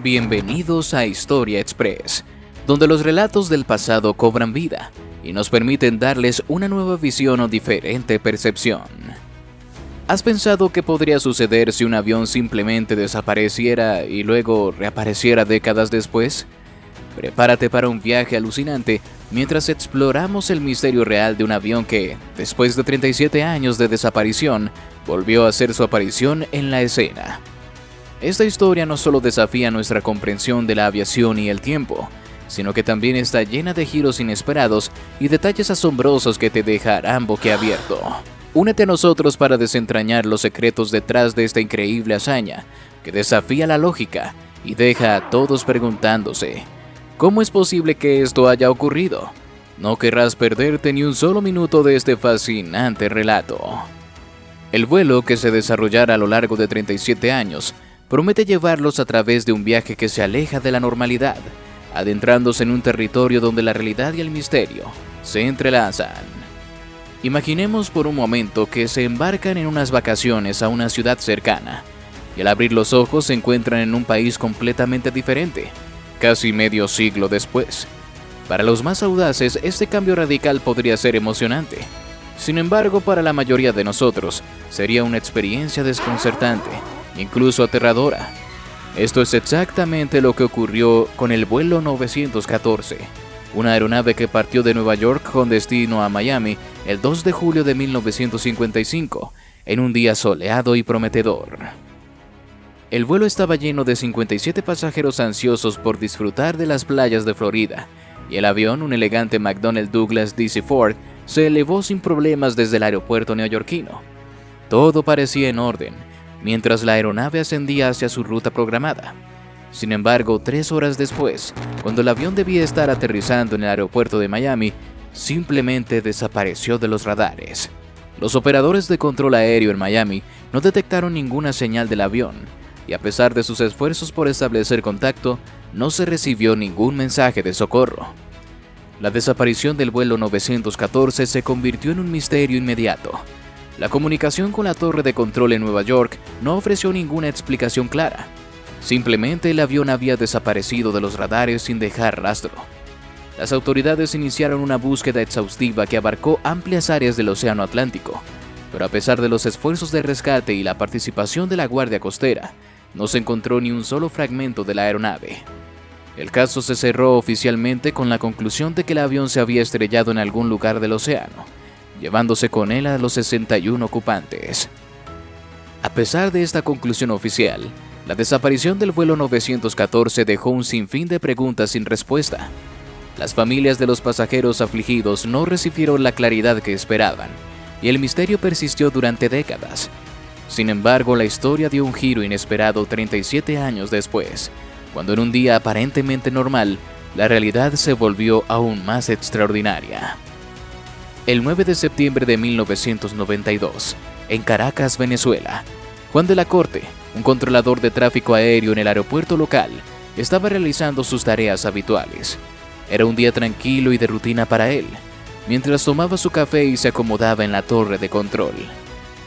Bienvenidos a Historia Express, donde los relatos del pasado cobran vida y nos permiten darles una nueva visión o diferente percepción. ¿Has pensado qué podría suceder si un avión simplemente desapareciera y luego reapareciera décadas después? Prepárate para un viaje alucinante mientras exploramos el misterio real de un avión que, después de 37 años de desaparición, volvió a hacer su aparición en la escena. Esta historia no solo desafía nuestra comprensión de la aviación y el tiempo, sino que también está llena de giros inesperados y detalles asombrosos que te dejarán boquiabierto. Únete a nosotros para desentrañar los secretos detrás de esta increíble hazaña, que desafía la lógica y deja a todos preguntándose, ¿cómo es posible que esto haya ocurrido? No querrás perderte ni un solo minuto de este fascinante relato. El vuelo, que se desarrollará a lo largo de 37 años, promete llevarlos a través de un viaje que se aleja de la normalidad, adentrándose en un territorio donde la realidad y el misterio se entrelazan. Imaginemos por un momento que se embarcan en unas vacaciones a una ciudad cercana, y al abrir los ojos se encuentran en un país completamente diferente, casi medio siglo después. Para los más audaces, este cambio radical podría ser emocionante. Sin embargo, para la mayoría de nosotros, sería una experiencia desconcertante, incluso aterradora. Esto es exactamente lo que ocurrió con el vuelo 914, una aeronave que partió de Nueva York con destino a Miami el 2 de julio de 1955, en un día soleado y prometedor. El vuelo estaba lleno de 57 pasajeros ansiosos por disfrutar de las playas de Florida, y el avión, un elegante McDonnell Douglas DC-4, se elevó sin problemas desde el aeropuerto neoyorquino. Todo parecía en orden, mientras la aeronave ascendía hacia su ruta programada. Sin embargo, 3 horas después, cuando el avión debía estar aterrizando en el aeropuerto de Miami, simplemente desapareció de los radares. Los operadores de control aéreo en Miami no detectaron ninguna señal del avión, y a pesar de sus esfuerzos por establecer contacto, no se recibió ningún mensaje de socorro. La desaparición del vuelo 914 se convirtió en un misterio inmediato. La comunicación con la torre de control en Nueva York no ofreció ninguna explicación clara. Simplemente el avión había desaparecido de los radares sin dejar rastro. Las autoridades iniciaron una búsqueda exhaustiva que abarcó amplias áreas del Océano Atlántico, pero a pesar de los esfuerzos de rescate y la participación de la Guardia Costera, no se encontró ni un solo fragmento de la aeronave. El caso se cerró oficialmente con la conclusión de que el avión se había estrellado en algún lugar del océano, llevándose con él a los 61 ocupantes. A pesar de esta conclusión oficial, la desaparición del vuelo 914 dejó un sinfín de preguntas sin respuesta. Las familias de los pasajeros afligidos no recibieron la claridad que esperaban, y el misterio persistió durante décadas. Sin embargo, la historia dio un giro inesperado 37 años después, cuando en un día aparentemente normal, la realidad se volvió aún más extraordinaria. El 9 de septiembre de 1992, en Caracas, Venezuela, Juan de la Corte, un controlador de tráfico aéreo en el aeropuerto local, estaba realizando sus tareas habituales. Era un día tranquilo y de rutina para él, mientras tomaba su café y se acomodaba en la torre de control.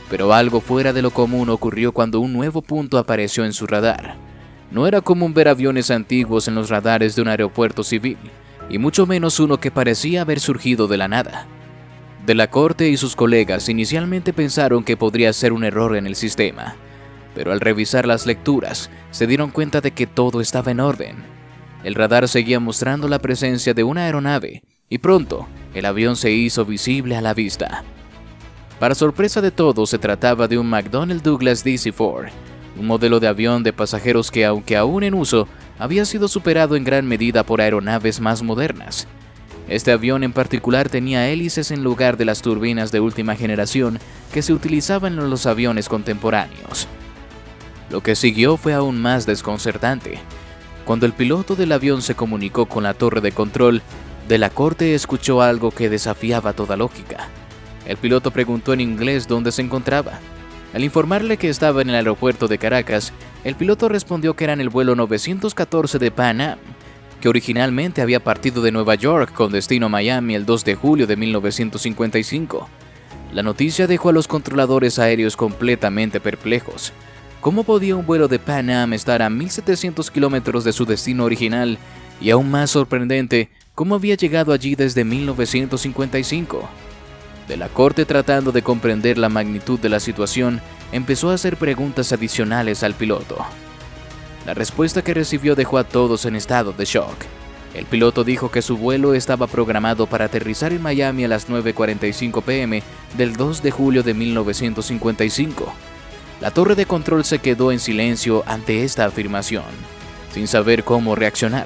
Pero algo fuera de lo común ocurrió cuando un nuevo punto apareció en su radar. No era común ver aviones antiguos en los radares de un aeropuerto civil, y mucho menos uno que parecía haber surgido de la nada. De la Corte y sus colegas inicialmente pensaron que podría ser un error en el sistema, pero al revisar las lecturas se dieron cuenta de que todo estaba en orden. El radar seguía mostrando la presencia de una aeronave y pronto el avión se hizo visible a la vista. Para sorpresa de todos, se trataba de un McDonnell Douglas DC-4, un modelo de avión de pasajeros que, aunque aún en uso, había sido superado en gran medida por aeronaves más modernas. Este avión en particular tenía hélices en lugar de las turbinas de última generación que se utilizaban en los aviones contemporáneos. Lo que siguió fue aún más desconcertante. Cuando el piloto del avión se comunicó con la torre de control, de la Corte escuchó algo que desafiaba toda lógica. El piloto preguntó en inglés dónde se encontraba. Al informarle que estaba en el aeropuerto de Caracas, el piloto respondió que era en el vuelo 914 de Pan Am, que originalmente había partido de Nueva York con destino a Miami el 2 de julio de 1955. La noticia dejó a los controladores aéreos completamente perplejos. ¿Cómo podía un vuelo de Pan Am estar a 1700 kilómetros de su destino original? Y aún más sorprendente, ¿cómo había llegado allí desde 1955? De la corte, tratando de comprender la magnitud de la situación, empezó a hacer preguntas adicionales al piloto. La respuesta que recibió dejó a todos en estado de shock. El piloto dijo que su vuelo estaba programado para aterrizar en Miami a las 9:45 p.m. del 2 de julio de 1955. La torre de control se quedó en silencio ante esta afirmación, sin saber cómo reaccionar.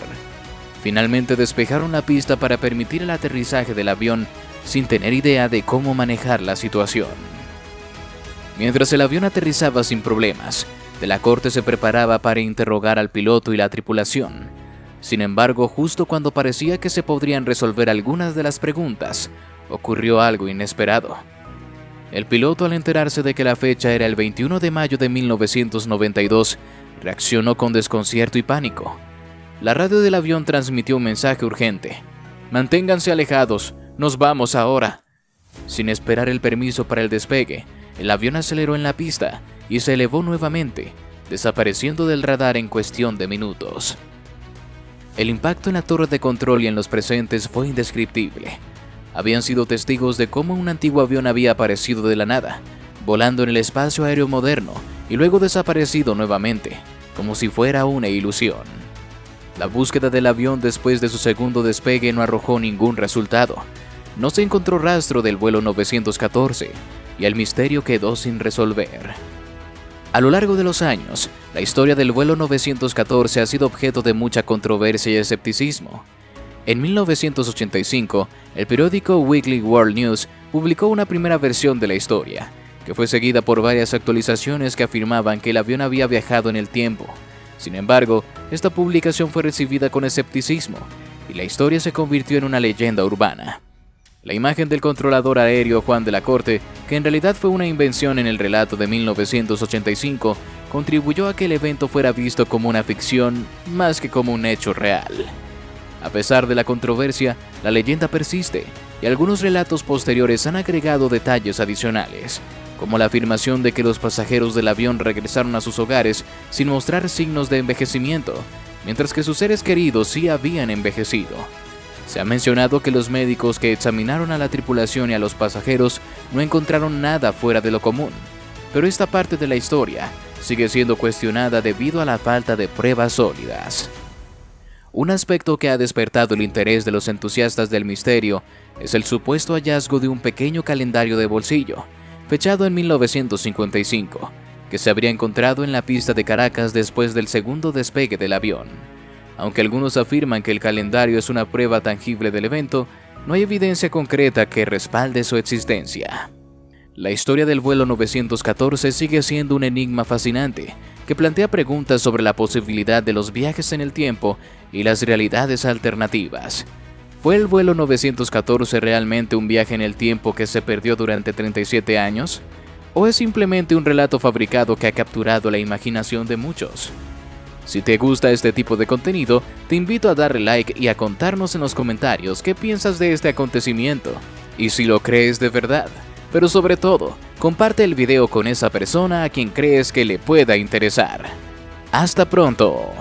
Finalmente despejaron la pista para permitir el aterrizaje del avión sin tener idea de cómo manejar la situación. Mientras el avión aterrizaba sin problemas, de la corte se preparaba para interrogar al piloto y la tripulación. Sin embargo, justo cuando parecía que se podrían resolver algunas de las preguntas, ocurrió algo inesperado. El piloto, al enterarse de que la fecha era el 21 de mayo de 1992, reaccionó con desconcierto y pánico. La radio del avión transmitió un mensaje urgente: «Manténganse alejados, nos vamos ahora». Sin esperar el permiso para el despegue, el avión aceleró en la pista y se elevó nuevamente, desapareciendo del radar en cuestión de minutos. El impacto en la torre de control y en los presentes fue indescriptible. Habían sido testigos de cómo un antiguo avión había aparecido de la nada, volando en el espacio aéreo moderno y luego desaparecido nuevamente, como si fuera una ilusión. La búsqueda del avión después de su segundo despegue no arrojó ningún resultado. No se encontró rastro del vuelo 914 y el misterio quedó sin resolver. A lo largo de los años, la historia del vuelo 914 ha sido objeto de mucha controversia y escepticismo. En 1985, el periódico Weekly World News publicó una primera versión de la historia, que fue seguida por varias actualizaciones que afirmaban que el avión había viajado en el tiempo. Sin embargo, esta publicación fue recibida con escepticismo, y la historia se convirtió en una leyenda urbana. La imagen del controlador aéreo Juan de la Corte, que en realidad fue una invención en el relato de 1985, contribuyó a que el evento fuera visto como una ficción más que como un hecho real. A pesar de la controversia, la leyenda persiste, y algunos relatos posteriores han agregado detalles adicionales, como la afirmación de que los pasajeros del avión regresaron a sus hogares sin mostrar signos de envejecimiento, mientras que sus seres queridos sí habían envejecido. Se ha mencionado que los médicos que examinaron a la tripulación y a los pasajeros no encontraron nada fuera de lo común, pero esta parte de la historia sigue siendo cuestionada debido a la falta de pruebas sólidas. Un aspecto que ha despertado el interés de los entusiastas del misterio es el supuesto hallazgo de un pequeño calendario de bolsillo, fechado en 1955, que se habría encontrado en la pista de Caracas después del segundo despegue del avión. Aunque algunos afirman que el calendario es una prueba tangible del evento, no hay evidencia concreta que respalde su existencia. La historia del vuelo 914 sigue siendo un enigma fascinante, que plantea preguntas sobre la posibilidad de los viajes en el tiempo y las realidades alternativas. ¿Fue el vuelo 914 realmente un viaje en el tiempo que se perdió durante 37 años? ¿O es simplemente un relato fabricado que ha capturado la imaginación de muchos? Si te gusta este tipo de contenido, te invito a darle like y a contarnos en los comentarios qué piensas de este acontecimiento, y si lo crees de verdad. Pero sobre todo, comparte el video con esa persona a quien crees que le pueda interesar. ¡Hasta pronto!